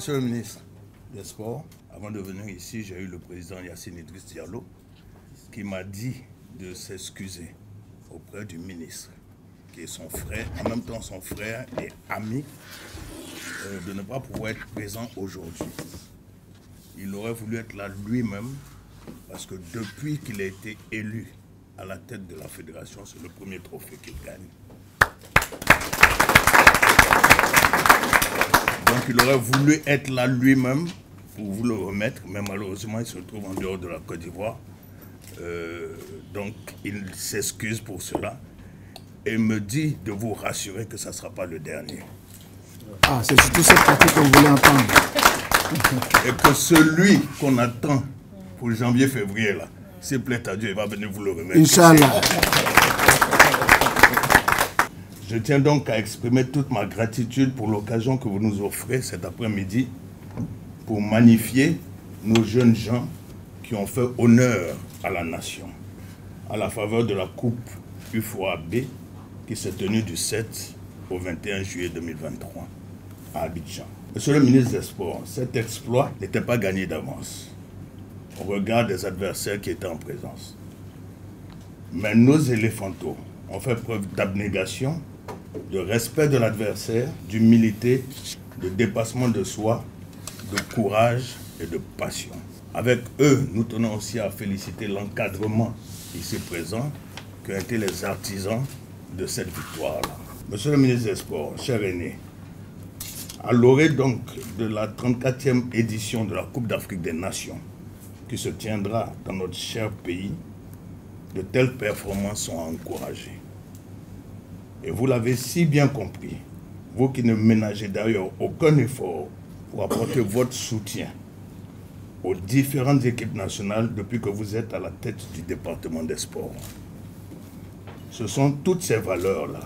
Monsieur le ministre des Sports, avant de venir ici, j'ai eu le président Yacine Idriss Diallo qui m'a dit de s'excuser auprès du ministre, qui est son frère, en même temps son frère et ami, de ne pas pouvoir être présent aujourd'hui. Il aurait voulu être là lui-même, parce que depuis qu'il a été élu à la tête de la fédération, c'est le premier trophée qu'il gagne. Donc il aurait voulu être là lui-même pour vous le remettre, mais malheureusement il se trouve en dehors de la Côte d'Ivoire. Donc il s'excuse pour cela et me dit de vous rassurer que ça ne sera pas le dernier. Ah, c'est surtout cette partie qu'on voulait entendre. Et que celui qu'on attend pour janvier-février, là, s'il plaît à Dieu, il va venir vous le remettre. Inch'Allah. Je tiens donc à exprimer toute ma gratitude pour l'occasion que vous nous offrez cet après-midi pour magnifier nos jeunes gens qui ont fait honneur à la nation, à la faveur de la Coupe UFOA-B qui s'est tenue du 7 au 21 juillet 2023 à Abidjan. Monsieur le ministre des Sports, cet exploit n'était pas gagné d'avance au regard des adversaires qui étaient en présence. Mais nos éléphantaux ont fait preuve d'abnégation, de respect de l'adversaire, d'humilité, de dépassement de soi, de courage et de passion. Avec eux, nous tenons aussi à féliciter l'encadrement ici présent, qui ont été les artisans de cette victoire-là. Monsieur le ministre des Sports, cher aîné, à l'orée donc de la 34e édition de la Coupe d'Afrique des Nations, qui se tiendra dans notre cher pays, de telles performances sont encouragées. Et vous l'avez si bien compris, vous qui ne ménagez d'ailleurs aucun effort pour apporter votre soutien aux différentes équipes nationales depuis que vous êtes à la tête du département des sports. Ce sont toutes ces valeurs-là,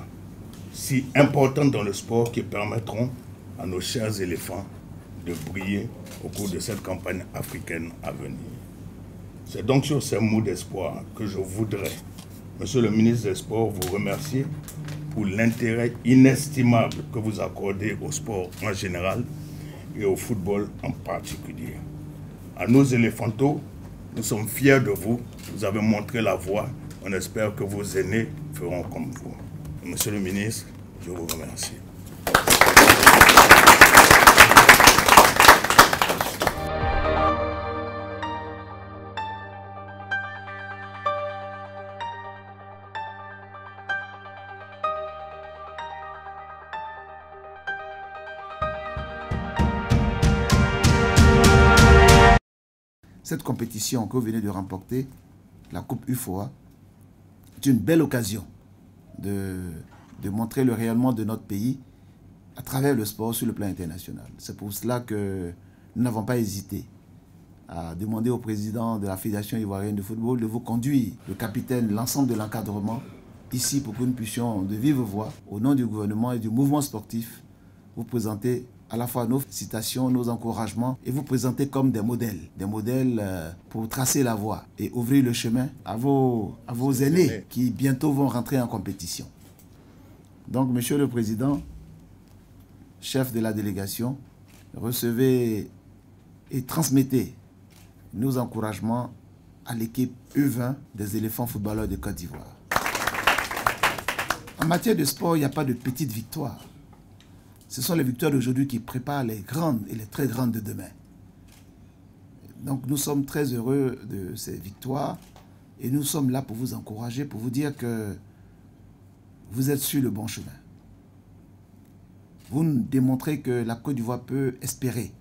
si importantes dans le sport, qui permettront à nos chers éléphants de briller au cours de cette campagne africaine à venir. C'est donc sur ces mots d'espoir que je voudrais, Monsieur le ministre des Sports, vous remercier pour l'intérêt inestimable que vous accordez au sport en général et au football en particulier. À nos éléphantaux, nous sommes fiers de vous. Vous avez montré la voie. On espère que vos aînés feront comme vous. Monsieur le ministre, je vous remercie. Cette compétition que vous venez de remporter, la Coupe UFOA, est une belle occasion de montrer le rayonnement de notre pays à travers le sport sur le plan international. C'est pour cela que nous n'avons pas hésité à demander au président de la Fédération ivoirienne de football de vous conduire, le capitaine, l'ensemble de l'encadrement, ici pour que nous puissions de vive voix, au nom du gouvernement et du mouvement sportif, vous présenter à la fois nos citations, nos encouragements et vous présenter comme des modèles pour tracer la voie et ouvrir le chemin à vos aînés qui bientôt vont rentrer en compétition. Donc, Monsieur le Président, chef de la délégation, recevez et transmettez nos encouragements à l'équipe U20 des éléphants footballeurs de Côte d'Ivoire. En matière de sport, il n'y a pas de petites victoires. Ce sont les victoires d'aujourd'hui qui préparent les grandes et les très grandes de demain. Donc nous sommes très heureux de ces victoires et nous sommes là pour vous encourager, pour vous dire que vous êtes sur le bon chemin. Vous nous démontrez que la Côte d'Ivoire peut espérer.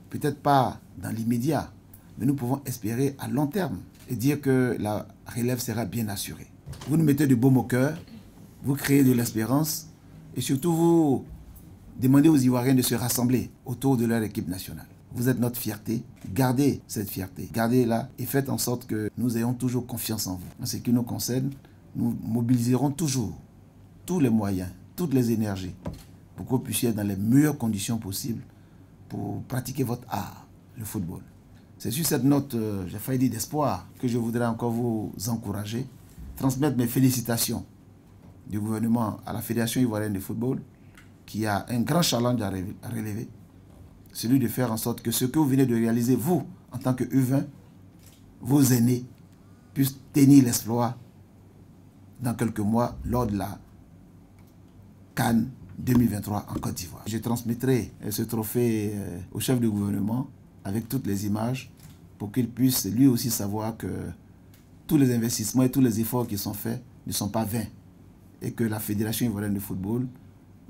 Peut-être pas dans l'immédiat, mais nous pouvons espérer à long terme et dire que la relève sera bien assurée. Vous nous mettez du baume au cœur, vous créez de l'espérance. Et surtout, vous demandez aux Ivoiriens de se rassembler autour de leur équipe nationale. Vous êtes notre fierté. Gardez cette fierté. Gardez-la et faites en sorte que nous ayons toujours confiance en vous. En ce qui nous concerne, nous mobiliserons toujours tous les moyens, toutes les énergies pour que vous puissiez être dans les meilleures conditions possibles pour pratiquer votre art, le football. C'est sur cette note, j'ai failli dire d'espoir, que je voudrais encore vous encourager, transmettre mes félicitations du gouvernement à la Fédération ivoirienne de football qui a un grand challenge à relever. celui de faire en sorte que ce que vous venez de réaliser, vous, en tant que U20, vos aînés, puissent tenir l'exploit dans quelques mois lors de la CAN 2023 en Côte d'Ivoire. Je transmettrai ce trophée au chef du gouvernement avec toutes les images pour qu'il puisse lui aussi savoir que tous les investissements et tous les efforts qui sont faits ne sont pas vains et que la Fédération ivoirienne de football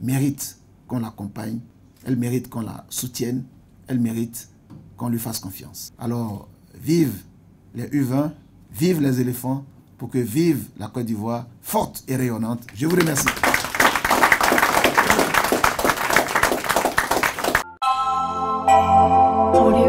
mérite qu'on l'accompagne, elle mérite qu'on la soutienne, elle mérite qu'on lui fasse confiance. Alors, vive les U20, vive les éléphants, pour que vive la Côte d'Ivoire forte et rayonnante. Je vous remercie. Audio